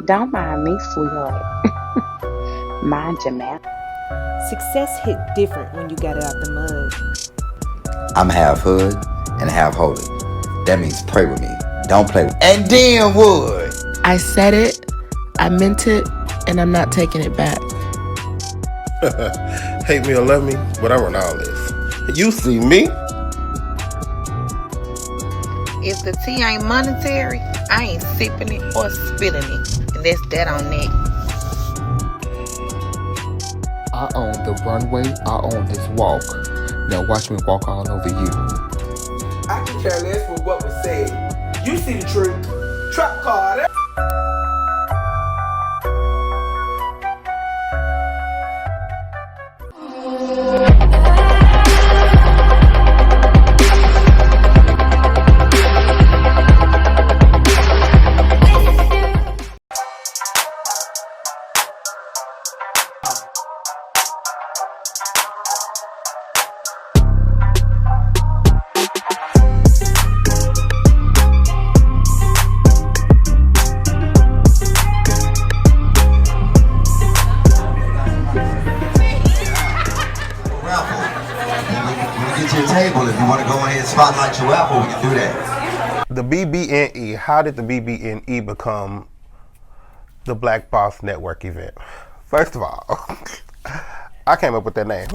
Don't mind me, sweetheart. Mind your mouth. Success hit different when you got it out the mud. I'm half hood and half holy. That means pray with me. Don't play with me. And then wood. I said it, I meant it, and I'm not taking it back. Hate me or love me, but I run all this. You see me? If the tea ain't monetary, I ain't sipping it or spilling it. And that's that on that. I own the runway, I own this walk. Now watch me walk all over you. I can care less for what was said. You see the truth. Trap card. If you want to go ahead and spotlight your apple, we can do that. The BBNE, how did the BBNE become the Black Boss Network event? First of all, I came up with that name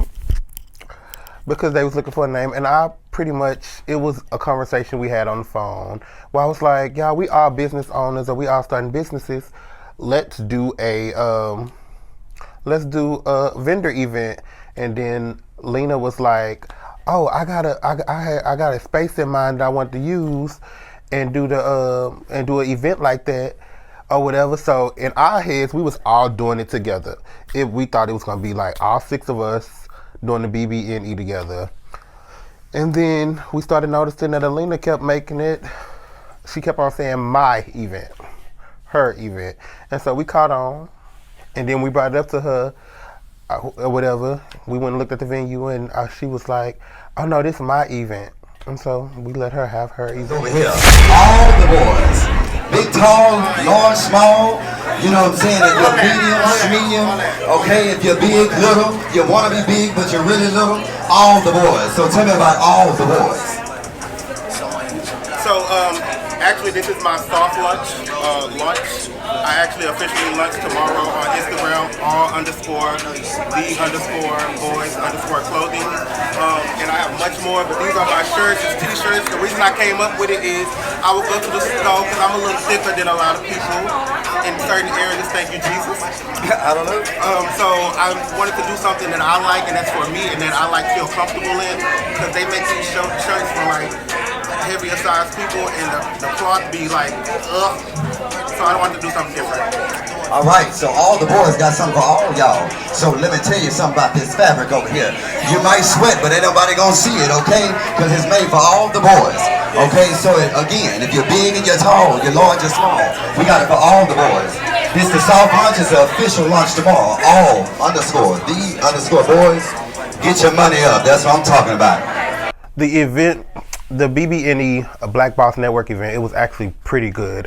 because they was looking for a name, and it was a conversation we had on the phone where I was like, y'all, we are business owners or we are starting businesses. Let's do a vendor event. And then Lina was like, oh, I got a space in mind that I want to use and do an event like that or whatever. So in our heads, we was all doing it together. We thought it was gonna be like all 6 of us doing the BBNE together. And then we started noticing that Alina kept making it. She kept on saying my event, her event, and so we caught on. And then we brought it up to her. Or whatever, we went and looked at the venue, and she was like, "Oh no, this is my event," and so we let her have her event. Over here, all the boys, big, tall, large, small. You know what I'm saying? If you're medium, okay. If you're big, little, you want to be big, but you're really little. All the boys. So tell me about all the boys. So actually, this is my soft lunch. I actually officially lunch tomorrow on Instagram, all_the_boys_clothing. And I have much more, but these are my shirts, it's t-shirts. The reason I came up with it is I would go to the store because I'm a little thicker than a lot of people in certain areas. Thank you, Jesus. I don't know. So I wanted to do something that I like and that's for me and that I like feel comfortable in because they make these shirts for like heavier size people and the cloth be like, ugh. So I wanted to do something different. All right, so all the boys got something for all y'all. So let me tell you something about this fabric over here. You might sweat, but ain't nobody gonna see it, okay? Because it's made for all the boys. Okay, so again, if you're big and you're tall, you're large or small, we got it for all the boys. This the soft lunch is the official lunch tomorrow. All_the_boys. Get your money up. That's what I'm talking about. The event, the BBNE Black Boss Network event, it was actually pretty good.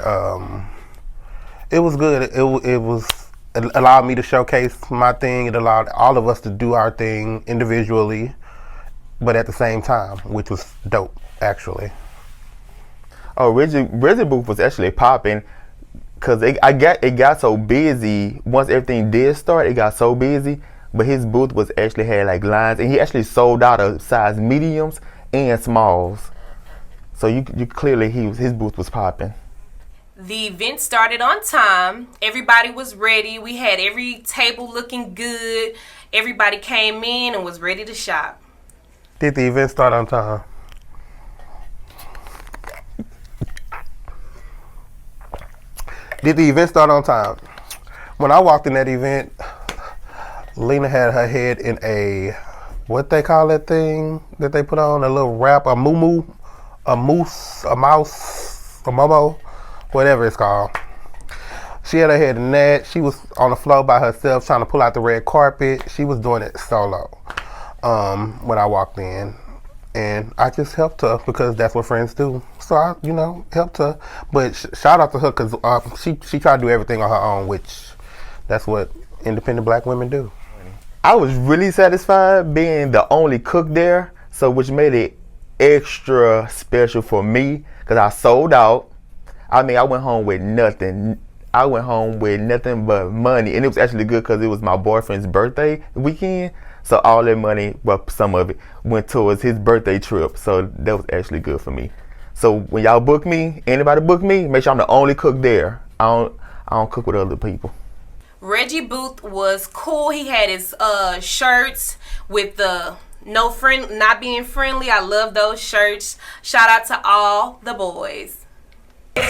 It was good. It allowed me to showcase my thing. It allowed all of us to do our thing individually, but at the same time, which was dope, actually. Oh, Reggie booth was actually popping because it got so busy. Once everything did start, it got so busy. But his booth was actually had like lines, and he actually sold out of size mediums and smalls. So you clearly his booth was popping. The event started on time. Everybody was ready. We had every table looking good. Everybody came in and was ready to shop. Did the event start on time? Did the event start on time? When I walked in that event, Lina had her head in a, what they call that thing that they put on, a little wrap, a muumuu, a moose, a mouse, a momo, whatever it's called. She had her head in that. She was on the floor by herself trying to pull out the red carpet. She was doing it solo when I walked in. And I just helped her because that's what friends do. So I, helped her. But shout out to her because she tried to do everything on her own, which that's what independent black women do. I was really satisfied being the only cook there, so which made it extra special for me because I sold out. I mean, I went home with nothing. I went home with nothing but money, and it was actually good because it was my boyfriend's birthday weekend. So all that money, well, some of it went towards his birthday trip. So that was actually good for me. So when y'all book me, anybody book me, make sure I'm the only cook there. I don't cook with other people. Reggie Booth was cool. He had his shirts with the not being friendly. I love those shirts. Shout out to all the boys. Woo. So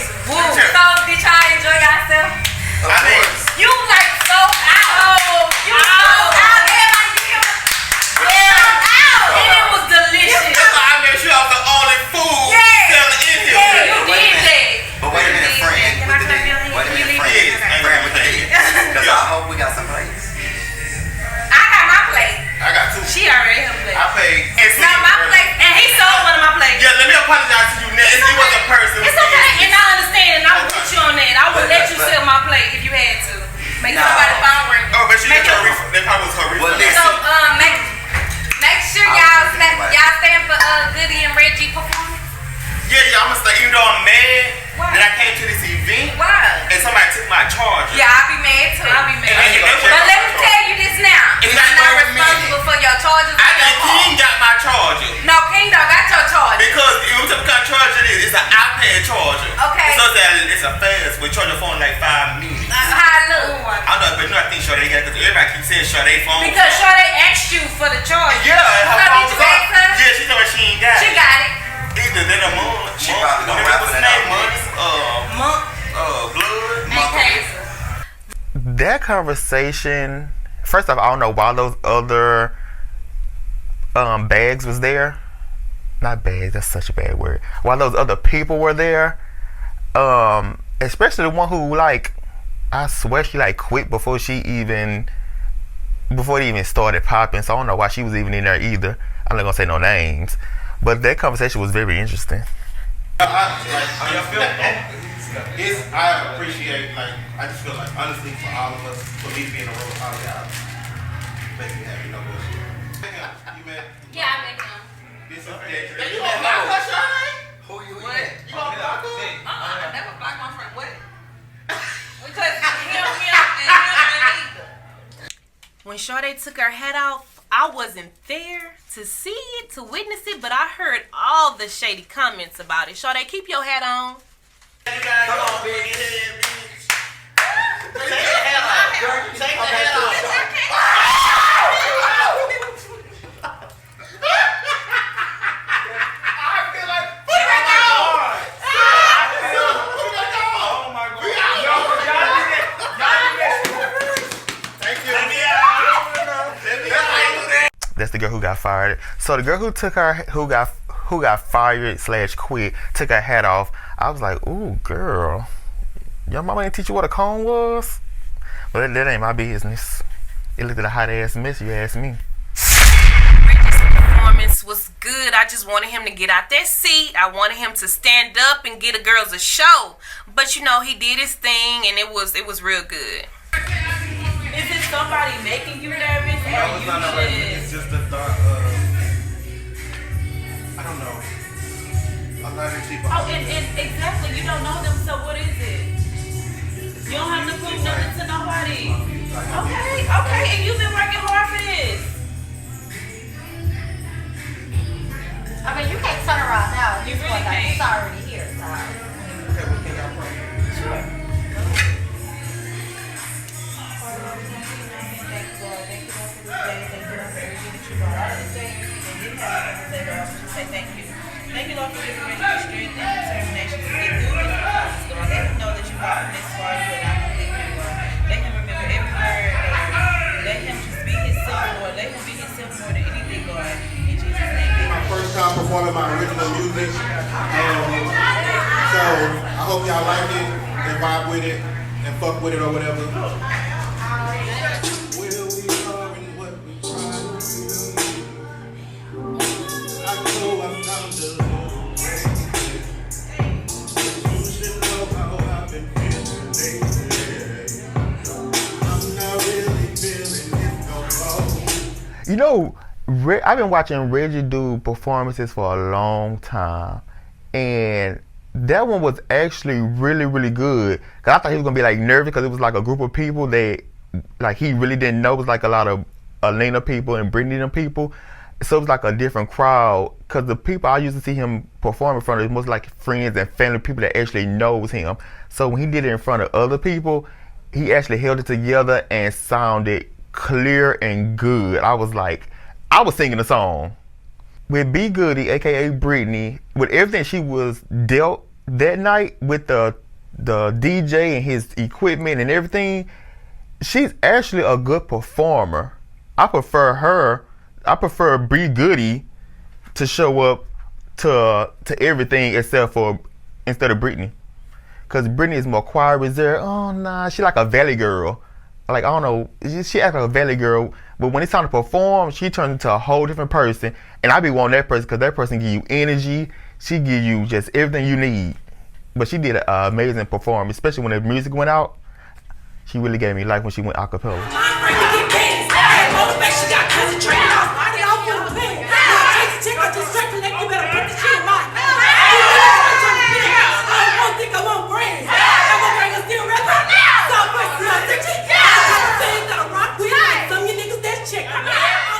did y'all enjoy yourself? Of course. You like sold out. You sold out. Everybody give sold out. And it was delicious. That's why I made sure I was the only food selling in here. Yeah, you did that. But wait a minute, friend with the D. Friend with the D. Because I hope we got some plates. I got my plate. I got 2. She already had a plate. I paid. Not my plate. And he sold one of my plates. Yeah, let me apologize to you next. It was a person. It's okay, and I understand, and I will put you on that. I would let you sell my plate if you had to. Make somebody phone ring. Oh, but she did her refund. That probably was her refund. So make sure y'all stand for Goodie and Reggie performance. Yeah, I'm gonna stay. Even though I'm mad that I came to this event, and somebody took my charger. Yeah, I'll be mad too. But let me tell you this now. It's I'm not not responsible for your charges. I think King got my charger. No, King don't got your charger. Because what type of kind of charger it is? It's an iPad charger. Okay. So it's a fast. We charge your phone in like 5 minutes. How it look? I know, but I think Sade got it because everybody keeps saying Sade phone. Because Sade asked you for the charger. Yeah, her phone was you ask her? Yeah, she told me she ain't got it. She got it. Either that or Month. She probably gonna wrap it up. Blood. That conversation, first off, I don't know why those other bags was there. Not bags, that's such a bad word. Why those other people were there. Especially the one who, like, I swear she like quit before it even started popping. So I don't know why she was even in there either. I'm not gonna say no names. But that conversation was very interesting. I appreciate, I just feel like, honestly, for all of us, for me to be in the room with all of y'all, make me happy, no bullshit. You met? Yeah, I met him. This is that. You gonna block her, Sade? Who you What? met? You gonna block her? I never blocked my friend. What? Because him and either. When Sade took her hat off, I wasn't there to see it, to witness it, but I heard all the shady comments about it. Sade, keep your hat on. Come on, big head, bitch. Take the hat off. Girl, take the hat off. I feel like, oh my God. Thank you. That's the girl who got fired. So the girl who took her, who got fired / quit, took her hat off. I was like, ooh, girl, your mama didn't teach you what a cone was? But that ain't my business. It looked like a hot ass mess, you ask me. Reggie's performance was good. I just wanted him to get out that seat. I wanted him to stand up and get the girls a show. But you know, he did his thing, and it was real good. Is it somebody making you nervous, or No, it's not nervous. It's just the thought of, I don't know. I'm not in people. Oh, and exactly, you don't know them, so what is it? You don't have to prove nothing to nobody. Okay, and you've been working hard for this. I mean, you can't turn around now. You really can't. It's already here. So. Okay, well, can y'all pray? Sure. Thank you, Lord, for giving me the strength and determination to get through this process, Lord. Let him know that you brought him this far, you will not complete him, Lord. Let him remember every word, Lord. Let him just be himself, Lord. Let him be himself more than anything, Lord. In Jesus' name. My first time performing my original music. So I hope y'all like it and vibe with it and fuck with it or whatever. Where we are and what we try to do. I know I You know, I've been watching Reggie do performances for a long time, and that one was actually really, really good. Cause I thought he was gonna be like nervous because it was like a group of people that like he really didn't know. It was like a lot of Lina people and Brittany people, so it was like a different crowd. Cause the people I used to see him perform in front of was most like friends and family, people that actually knows him. So when he did it in front of other people, he actually held it together and sounded clear and good. I was singing the song. With B.Goodie, aka Brittany, with everything she was dealt that night with the DJ and his equipment and everything, she's actually a good performer. I prefer B.Goodie to show up to everything instead of Brittany. Cause Brittany is more quiet, reserved. Oh nah, she like a valley girl. Like, I don't know, she acts like a valley girl, but when it's time to perform, she turns into a whole different person. And I be wanting that person because that person give you energy. She give you just everything you need. But she did an amazing performance, especially when the music went out. She really gave me life when she went acapella.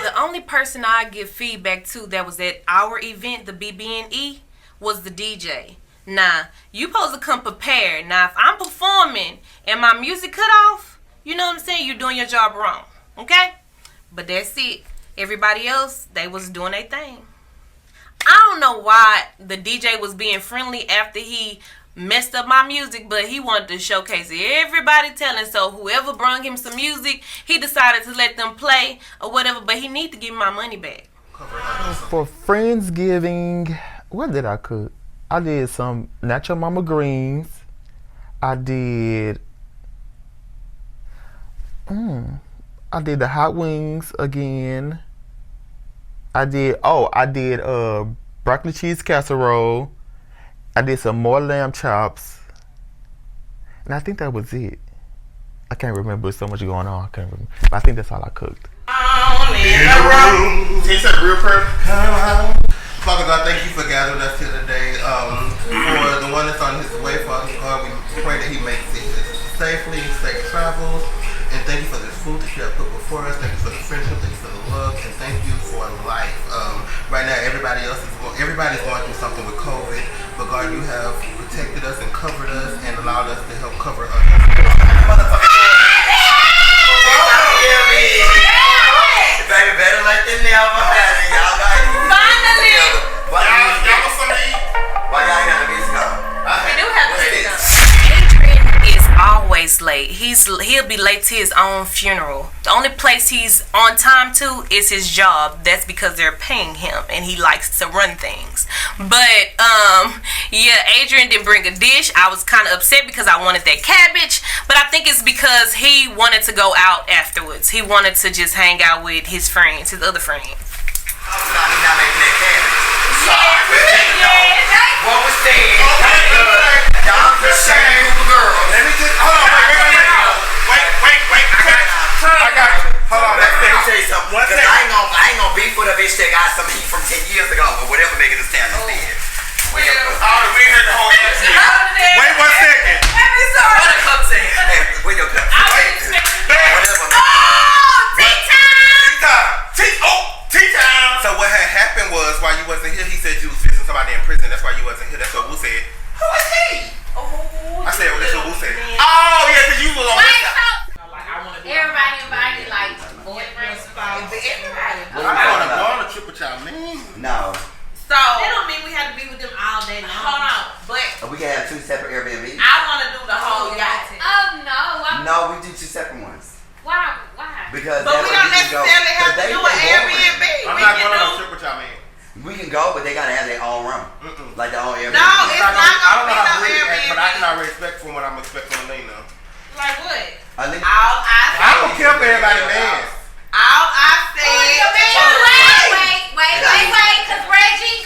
The only person I give feedback to that was at our event, the BB&E, was the DJ. Now, you supposed to come prepared. Now, if I'm performing and my music cut off, you know what I'm saying? You're doing your job wrong, okay? But that's it. Everybody else, they was doing their thing. I don't know why the DJ was being friendly after he messed up my music, but he wanted to showcase everybody telling. So whoever brought him some music, he decided to let them play or whatever, but he need to give my money back. For Friendsgiving, what did I cook? I did some natural mama greens. I did the hot wings again. I did broccoli cheese casserole. I did some more lamb chops. And I think that was it. I can't remember. There's so much going on. I can't remember. But I think that's all I cooked. In the room. Can you say real prayer? Father God, thank you for gathering us here today. For the one that's on his way, Father God, we pray that he makes it safely, safe travels. And thank you for this food that you have put before us. Thank you for the friendship. Thank you for the love. And thank you for life. Right now, everybody's going through something with COVID. But God, you have protected us and covered us and allowed us to help cover others. Baby, better late than never. Y'all got it. Finally! Y'all want some to eat? Why y'all ain't got the music on? We do have the music on. Adrian is always late. He'll be late to his own funeral. The only place he's on time to is his job. That's because they're paying him and he likes to run things. But yeah, Adrian didn't bring a dish. I was kind of upset because I wanted that cabbage, but I think it's because he wanted to go out afterwards. He wanted to just hang out with his friends, his other friends. He's not making that cabbage. Yeah. What was said? Y'all just saying who the girls. Let me just hold on. Wait. I got you. Hold on. Let me tell you something. I ain't gonna beef with a bitch that got some heat from 10 years ago or whatever making this town is dead. We heard the whole thing. Wait 1 second. Let me start. What a cup saying? Hey, where your cup? Whatever. Tea time. So what had happened was while you wasn't here, he said you was visiting somebody in prison. That's why you wasn't here. That's what Wu said. Who is he? Oh, I said, well, that's what Wu said. Oh, yeah, because you was on Everybody invited, like, boyfriend, spouse. everybody. I'm going on a trip with y'all, man. No. So that don't mean we have to be with them all day long. Hold on, but We can have 2 separate Airbnbs. I want to do the whole yacht. Oh, no. No, we do 2 separate ones. Why? Because But we don't necessarily have to do an Airbnb. I'm not going on a trip with y'all, man. We can go, but they gotta have their own room. Like their own Airbnb. No, it's not I don't gonna be know how no Bree acts, Airbnb. but I can already expect from what I'm expecting from Lina. Like what? I think I don't care if everybody man. All I said. Wait, cause Reggie,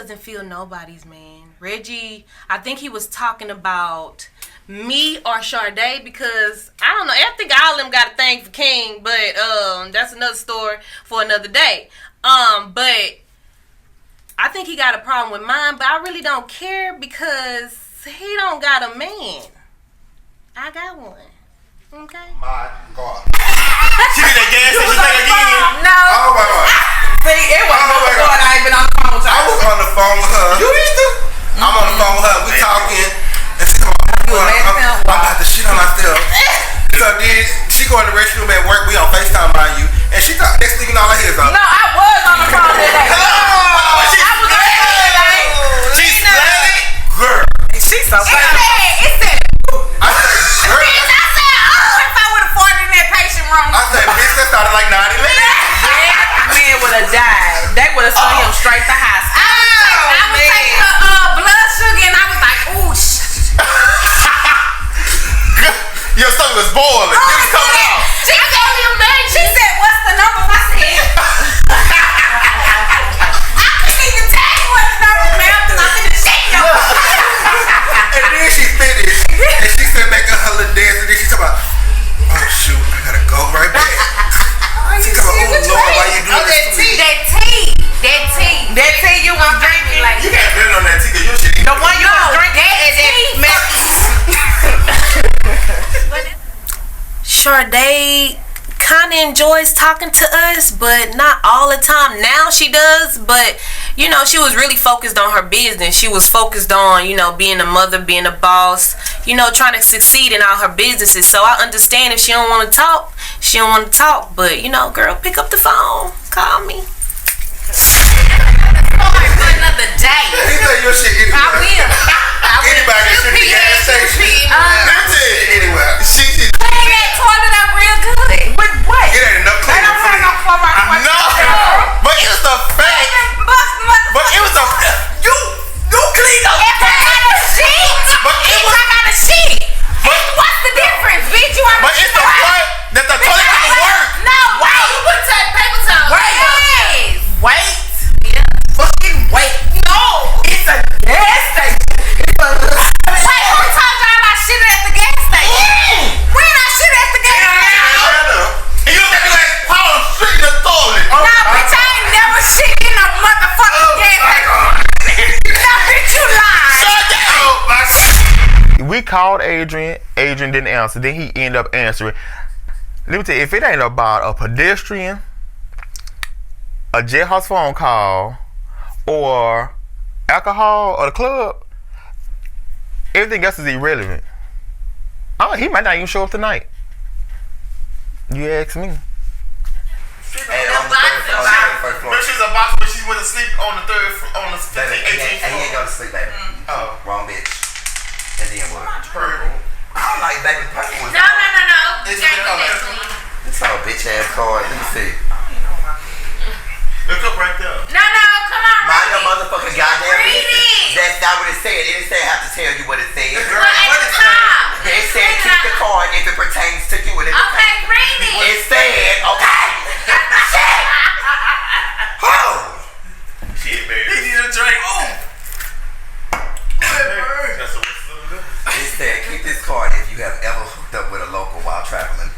doesn't feel nobody's man. Reggie, I think he was talking about me or Sade because I don't know. I think all of them got a thing for King, but that's another story for another day. But I think he got a problem with mine, but I really don't care because he don't got a man. I got one. Okay. My God. She did that gas station thing again. No. Oh my God. See, it wasn't no God. I ain't been on the phone with her. I was on the phone with her. You used to? I'm on the phone with her. We talking. And she's like, I'm about to shit on myself. So then she go in the restroom at work. We on FaceTime by you. And she thought next thing you know, all I hear is No, I was on the phone that day. Hello. She's slutty. Girl. She's so funny. I said, girl. If I would have farted in that patient room. I said, bitch, that started like 9/11. Man would have died. They would have sent him straight to hospital. I was taking her blood sugar and I was like, ooh, Your stomach was boiling. It was coming out. She gave me a man. She said, what's the number? I said, I couldn't even tell you what the number, man, because I couldn't shake your And then she finished. And she sat back on her little dance. And then she talking about, oh, shoot, I gotta go right back. She talking about, oh, Lord, why you doing this to me? That tea you was drinking. Like, You can't blame it on that tea because your shit. the one you was drinking is Sade kind of enjoys talking to us, but not all the time. Now she does, but you know, she was really focused on her business. She was focused on, you know, being a mother, being a boss, you know, trying to succeed in all her businesses. So I understand if she don't want to talk, she don't want to talk. But, you know, girl, pick up the phone. Call me. another day. He said your shit anywhere. I will. Anybody can shoot the gas station. That's it. Anywhere. She clean that toilet up real good. But what? It ain't enough cleaning. I don't have no floor. I know. But it was the fact. But it was the you cleaned up. If I got a sheet. But it was. I got a sheet. What's the difference, bitch? You want But it's the part that the toilet didn't work. No, wait. You put paper towel. Wait. Wait. Fucking wait. No. It's a gas station. It's a. Wait, who told you I'm not shitting at the gas station? We not shitting at the gas station. And you look at me like, Paul, shit in the toilet. Nah, bitch, I ain't never shit in a motherfucking gas station. Nah, bitch, you lying. We called Adrian. Adrian didn't answer. Then he ended up answering. Let me tell you, if it ain't about a pedestrian, a jailhouse phone call, or alcohol, or the club, everything else is irrelevant. Oh, he might not even show up tonight. You ask me. She's a box, but she went to sleep on the third, on the 15th, 18th floor. He ain't go to sleep, baby. Oh. Wrong bitch. And then what? Purple. I don't like baby purple ones. No. It's in the color. It's all bitch ass card. Let me see. Look up right there. No, come on. Mind your motherfucking goddamn Read business. it. That's not what it said. It didn't say I have to tell you what it said. Well, at the top. It said keep the card if it pertains to you. And if Okay, read it. it said, okay. Shit. Oh. Shit, baby. He need a drink. Oh. That's a It said keep this card if you have ever hooked up with a local while traveling.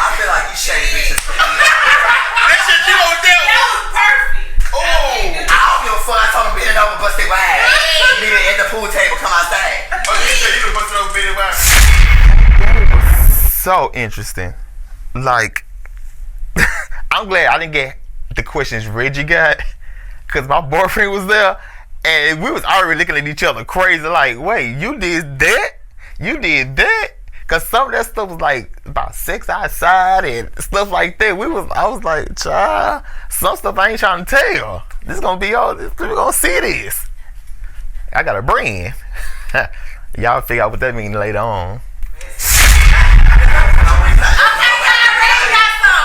I feel like you shady bitches. That shit you on there. That was perfect. Oh. I don't give a fuck. I told him bend it over, bust it wide. Meet it at the pool table, come outside. Oh, you said you done busted over Billy Wine. So interesting. Like, I'm glad I didn't get the questions Reggie got, because my boyfriend was there, and we was already looking at each other crazy, like, wait, you did that? You did that? Because some of that stuff was like about sex outside and stuff like that. I was like, child, some stuff I ain't trying to tell. This is going to be all, we're going to see this. I got a brand. Y'all figure out what that means later on.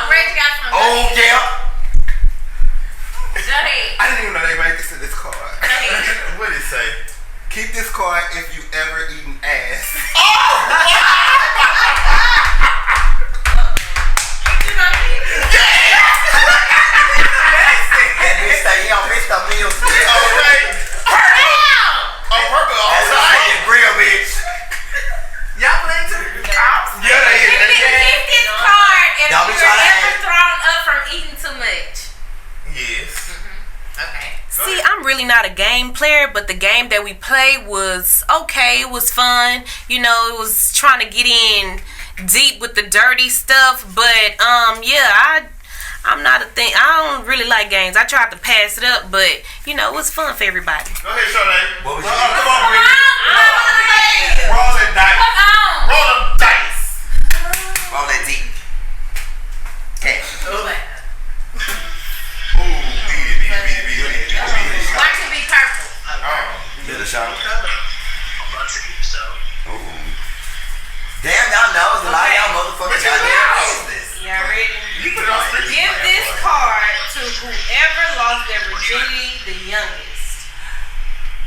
Reggie got some. Oh, yeah. Jay. I didn't even know they made this in this card. What did it say? Keep this card if you ever eaten ass. Oh! That bitch say he don't miss the meals. Okay. On purpose. That's right, it's real, bitch. Y'all play too? Yeah, they is. Keep this card if Don't be you're trying to ever act. thrown up from eating too much. Yes. Okay. See, I'm really not a game player, but the game that we played was okay. It was fun. You know, it was trying to get in deep with the dirty stuff. But yeah, I'm not a thing. I don't really like games. I tried to pass it up, but you know, it was fun for everybody. Go ahead, Shanae. What was Come you? on, Bridget. Roll the dice. Come on. Roll them dice. Roll that deep. Okay. Ooh, beat it. Watch it be purple. Get a shot. Ooh. Damn, y'all know. A lot of y'all motherfuckers got their business. Y'all ready? You put it on street. Give this card to whoever lost their virginity the youngest.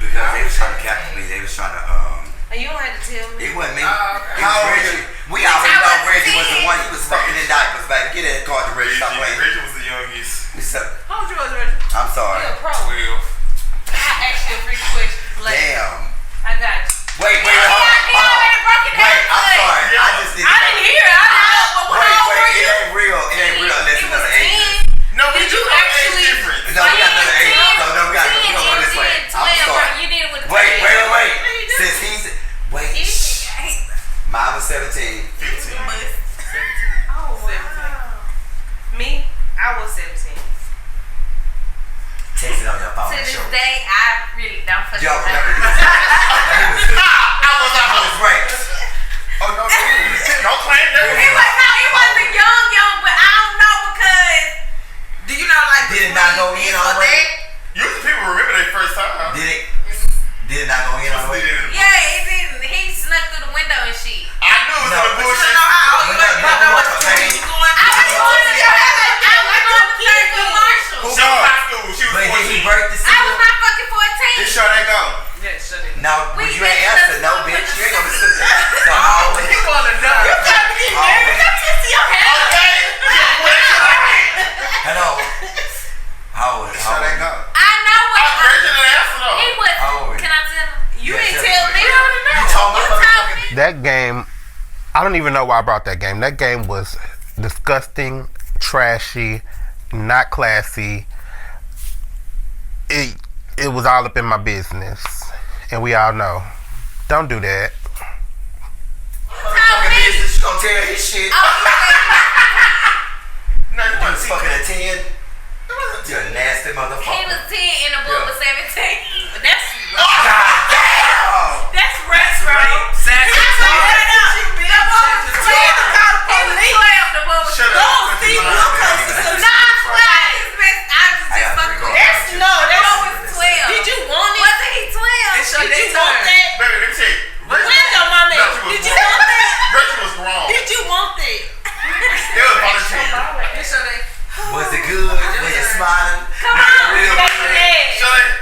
Because they was trying to capture me. They was trying to, You don't have to tell me. it wasn't me. okay. It was Reggie. We already know Reggie was the one. He was fucking in diapers, baby. Get that card to Reggie. Stop playing. Reggie was the youngest. What's up? How old you was, Reggie? I'm sorry. You're a pro. 12. I asked you a free question. Damn. I got you. Wait, hold on. Wait, I'm sorry. I just did I didn't hear it. I didn't know what Wait, it ain't real. It ain't real unless it's another age. No, we Did do you have age actually- difference. No, we got another age. No, we got to go this way. I'm sorry. You did it with the Wait. Since he's... Wait. Mine was 17. 15. Oh, wow. Me? I was 17. Text it on your phone. To this Show. day, I really don't fucking Y'all know. remember this? I was raped. Oh, no. Don't claim that. He wasn't young, but I don't know because. Do you know like Did it not go in all the way? Usually people remember their first time. Did it not go in all the way? Yeah, it didn't. He snuck through the window and shit. I knew it was the bullshit. know how old you But was. no, You know no, what no, school baby. you going I to. was going to third commercial. She was high school. She was But did he 14. break the I was seal? not fucking 14. It's sure they go. Yeah, shut it. No, but you ain't answered. No, bitch. You ain't gonna be sitting there. So always. You want to know. You got to get married. Always. That's just your head. Okay. Hello. How old? Sure they go. I know what I'm ready to answer though. he was. How old? Can I tell him? You Yeah, didn't tell tell me. me. You told me. You told me. That game, I don't even know why I brought that game. That game was disgusting, trashy, not classy. It was all up in my business, and we all know. Don't do that. Fucking business. You gonna tell his shit? Oh, No, you You want was to fucking a 10? You're a nasty he motherfucker. was 10 and the boy was 17. But that's God damn! that's retro. Sassy. Shut up. Steve, Did you want it? Wasn't he 12? It's your Did you day want time. that? Baby, let me tell you. Where's your mama at? Reggie was Did you grown. want that? Reggie was grown. Did you want that? It was volunteer. It's your day. Was it good? Was it smiling? Come on. Real That's good? it. Shut it.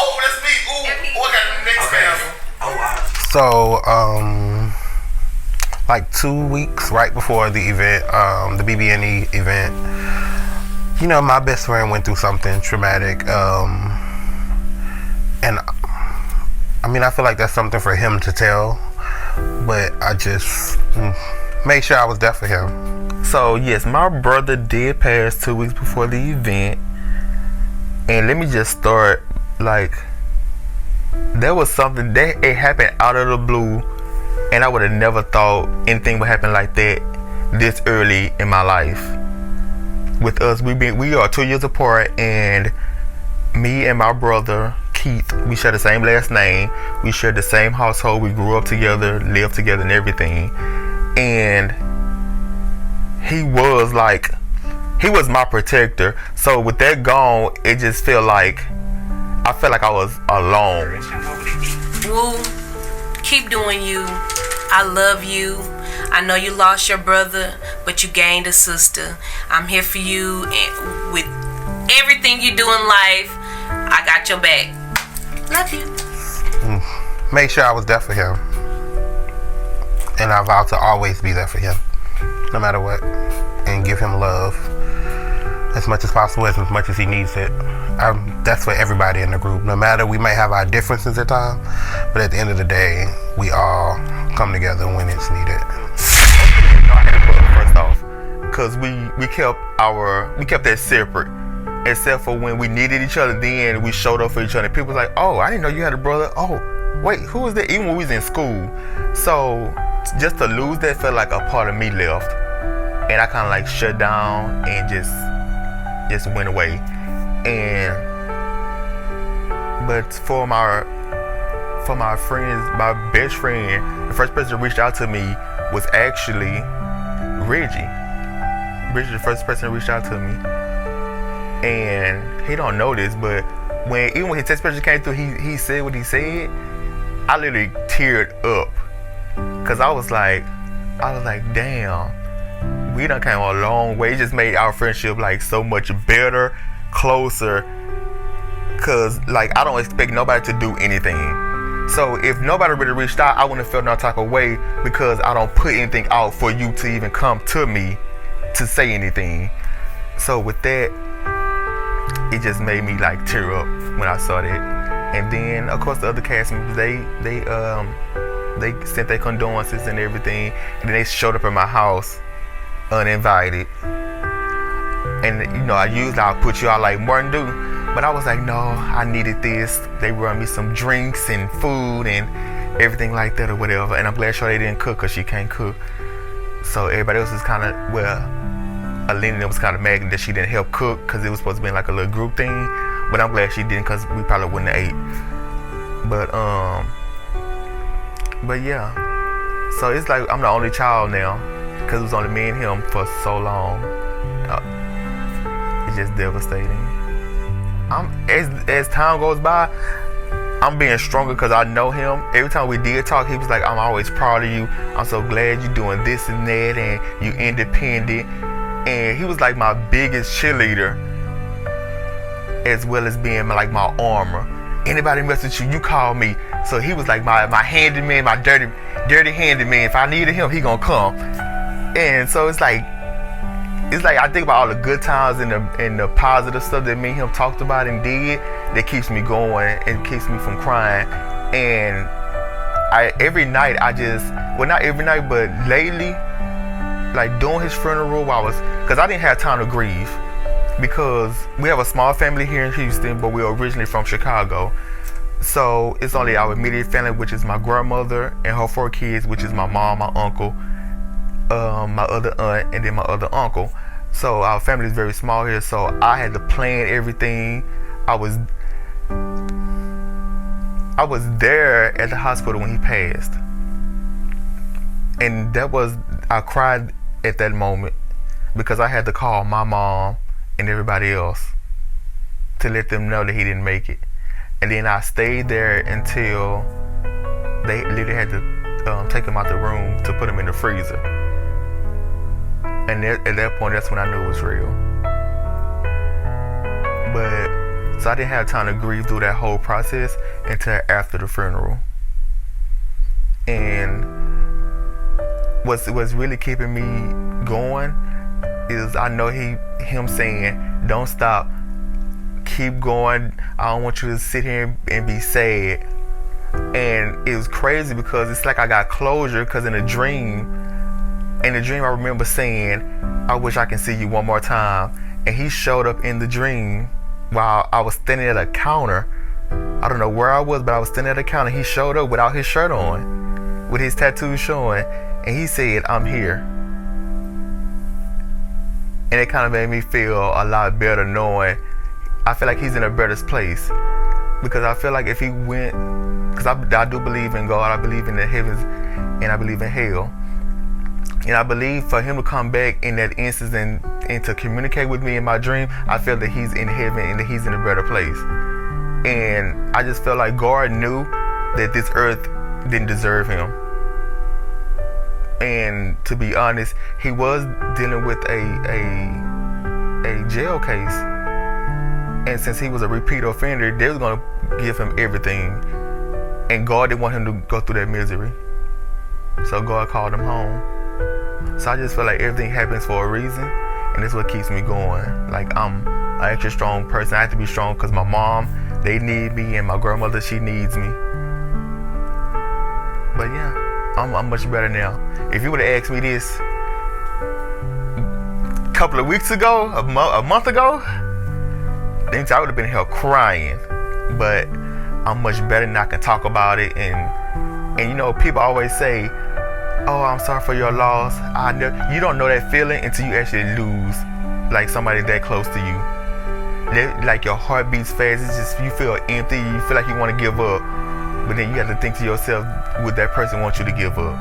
Oh, that's me. Ooh, I got the next Okay. answer. Oh, wow. So, like 2 weeks right before the event, the BBNE event, you know, my best friend went through something traumatic, and I mean, I feel like that's something for him to tell, but I just made sure I was there for him. So yes, my brother did pass 2 weeks before the event, and let me just start like there was something that it happened out of the blue, and I would have never thought anything would happen like that this early in my life. With us, we are 2 years apart, and me and my brother Keith, we share the same last name. We share the same household. We grew up together, lived together, and everything. And he was my protector. So with that gone, it just felt like I felt like I was alone. Woo, keep doing you. I love you. I know you lost your brother, but you gained a sister. I'm here for you, and with everything you do in life, I got your back. Love you. made sure I was there for him. And I vowed to always be there for him, no matter what, and give him love as much as possible, as much as he needs it. That's for everybody in the group. No matter, we may have our differences at times, but at the end of the day, we all come together when it's needed. I had to put it first off, cause we kept that separate, except for when we needed each other. Then we showed up for each other. People was like, "Oh, I didn't know you had a brother." Oh, wait, who was that? Even when we was in school. So just to lose that felt like a part of me left, and I kind of like shut down and just went away. But for my friends, my best friend, the first person that reached out to me was actually Reggie. Reggie, the first person that reached out to me, and he don't know this, but even when his text message came through, he said what he said. I literally teared up, cause I was like, damn, we done came a long way. It just made our friendship like so much better, closer. Cause like I don't expect nobody to do anything. So if nobody really reached out, I wouldn't have felt no type of way, because I don't put anything out for you to even come to me to say anything. So with that, it just made me like tear up when I saw that. And then of course the other cast members, they sent their condolences and everything, and then they showed up at my house uninvited. And you know, I'll put you out like Martin do, but I was like, no, I needed this. They brought me some drinks and food and everything like that or whatever. And I'm glad Shorty didn't cook, because she can't cook. So everybody else was kind of, Lina was kind of mad that she didn't help cook, because it was supposed to be like a little group thing. But I'm glad she didn't, because we probably wouldn't have ate. But yeah. So it's like I'm the only child now, because it was only me and him for so long. It's just devastating. As time goes by, I'm being stronger, because I know him. Every time we did talk, he was like, I'm always proud of you. I'm so glad you're doing this and that, and you independent. And he was like my biggest cheerleader, as well as being like my armor. Anybody mess with you, you call me. So he was like my handyman, my dirty handyman. If I needed him, he gonna come. And so it's like I think about all the good times and the positive stuff that me and him talked about and did, that keeps me going and keeps me from crying. And every night not every night, but lately, like during his funeral, because I didn't have time to grieve, because we have a small family here in Houston, but we're originally from Chicago. So it's only our immediate family, which is my grandmother and her 4 kids, which is my mom, my uncle, my other aunt, and then my other uncle. So our family is very small here, so I had to plan everything. I was there at the hospital when he passed, and I cried at that moment, because I had to call my mom and everybody else to let them know that he didn't make it. And then I stayed there until they literally had to take him out the room to put him in the freezer. And at that point, that's when I knew it was real. But so I didn't have time to grieve through that whole process until after the funeral. And what's really keeping me going is I know him saying, don't stop, keep going. I don't want you to sit here and be sad. And it was crazy, because it's like I got closure, because in a dream I remember saying, I wish I can see you one more time. And he showed up in the dream while I was standing at a counter. I don't know where I was, but I was standing at a counter. He showed up without his shirt on, with his tattoos showing, and he said, I'm here. And it kind of made me feel a lot better, knowing I feel like he's in a better place. Because I feel like if he went, because I do believe in God, I believe in the heavens, and I believe in hell. And I believe for him to come back in that instance and to communicate with me in my dream, I feel that he's in heaven and that he's in a better place. And I just felt like God knew that this earth didn't deserve him. And to be honest, he was dealing with a jail case. And since he was a repeat offender, they was going to give him everything. And God didn't want him to go through that misery. So God called him home. So I just feel like everything happens for a reason, and that's what keeps me going. Like, I'm an extra strong person. I have to be strong because my mom, they need me, and my grandmother, she needs me. But yeah, I'm much better now. If you would have asked me this a couple of weeks ago, a month ago, then I would have been here crying. But I'm much better now. I can talk about it, and you know, people always say, "Oh, I'm sorry for your loss." You don't know that feeling until you actually lose, like somebody that close to you. Like your heart beats fast. It's just, you feel empty. You feel like you want to give up, but then you have to think to yourself, would that person want you to give up?